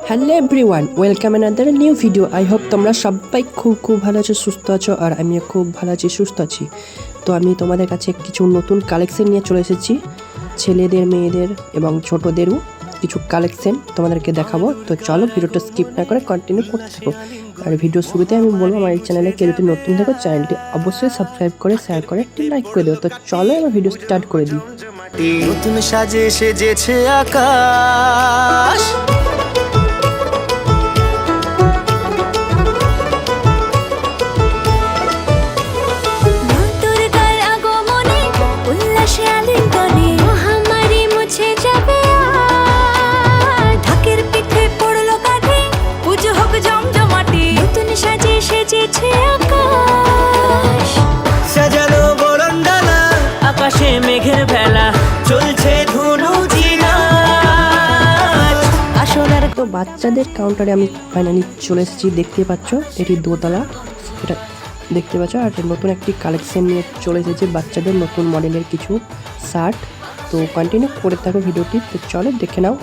Hello everyone, welcome another new video. I hope তোমরা সবাই খুব ভালো আছো, সুস্থ আছো, আর আমিও খুব ভালো আছি, সুস্থ আছি। তো আমি তোমাদের কাছে কিছু নতুন কালেকশন নিয়ে চলে এসেছি, ছেলেদের, মেয়েদের এবং ছোটদেরও কিছু কালেকশন তোমাদেরকে দেখাবো। তো চলো ভিডিওটা স্কিপ না করে কন্টিনিউ করতে থাকো। আর ভিডিও শুরুতে আমি বলবো, আমার এই চ্যানেলে কেউ যদি নতুন থাকো চ্যানেলটি অবশ্যই সাবস্ক্রাইব করে, শেয়ার করে, একটি লাইক করে দেবো। তো চলো আমার ভিডিও স্টার্ট করে দিই। নতুন সাজে সেজেছে আকাশ, সাজানো বরণডালা, আকাশে মেঘের ভেলা, চলছে ধুনু জিনাচ। আসলে তো বাচ্চাদের কাউন্টারে আমি ফাইনালি চলে এসেছি। দেখতে পাচ্ছ এটি দোতলা, এটা দেখতে পাচ্ছ। আর নতুন একটি কালেকশন নিয়ে চলে এসেছে বাচ্চাদের নতুন মডেলের কিছু শার্ট। তো কন্টিনিউ করে থাকো ভিডিওটি। তো চলো দেখে নাও।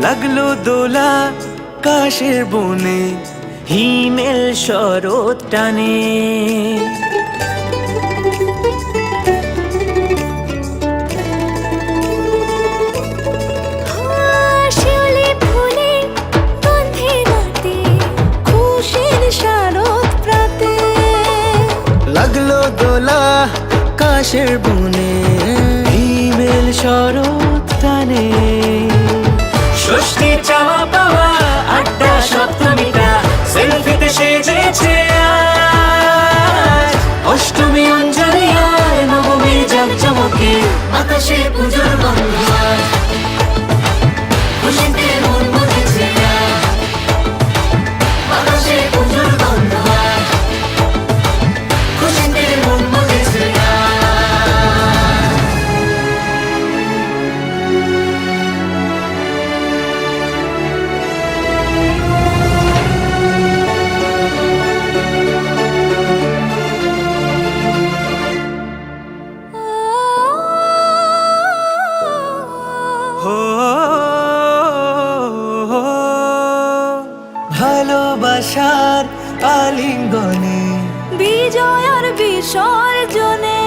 লাগলো দোলা কাশের বনে, হিমেল শরৎ টানে। লাগলো দোলা কাশের বনে, হিমেল শরৎ টানে। ষষ্ঠী চাওয়া পাওয়া আড্ডা সপ্তমীটা সেলফিতে সেজেছে আজ। অষ্টমী অঞ্জলি আর নবমীর জাঁকজমকে আকাশে পুজোর গন্ধ। খুশিতে মন মজেছে আকাশে পুজোর গন্ধ। খুশিতে মন মজেছে। ভালোবাসার আলিঙ্গনে, বিজয় আর বিসর্জনে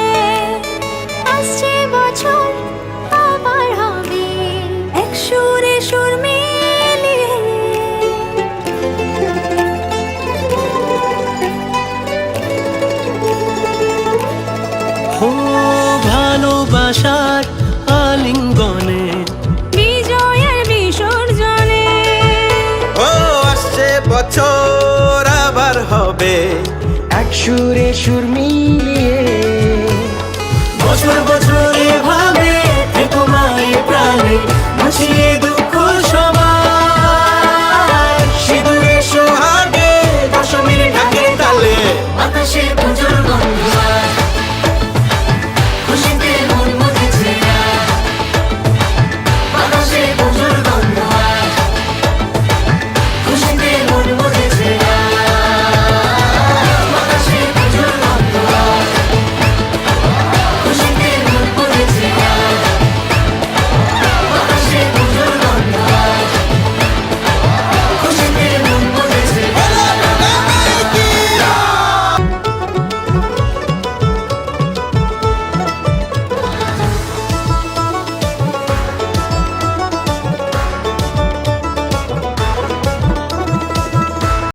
আসছে বছর আবার হবে এক সুরে সুর মিলিয়ে। হো ভালোবাসার আলিঙ্গনে, বিজয় আর বিসর্জনে ও আসছে বছর আবার হবে এক সুরে সুর মিলিয়ে। বছর বছর এভাবে থেকো মায়ের প্রাণে, মুছিয়ে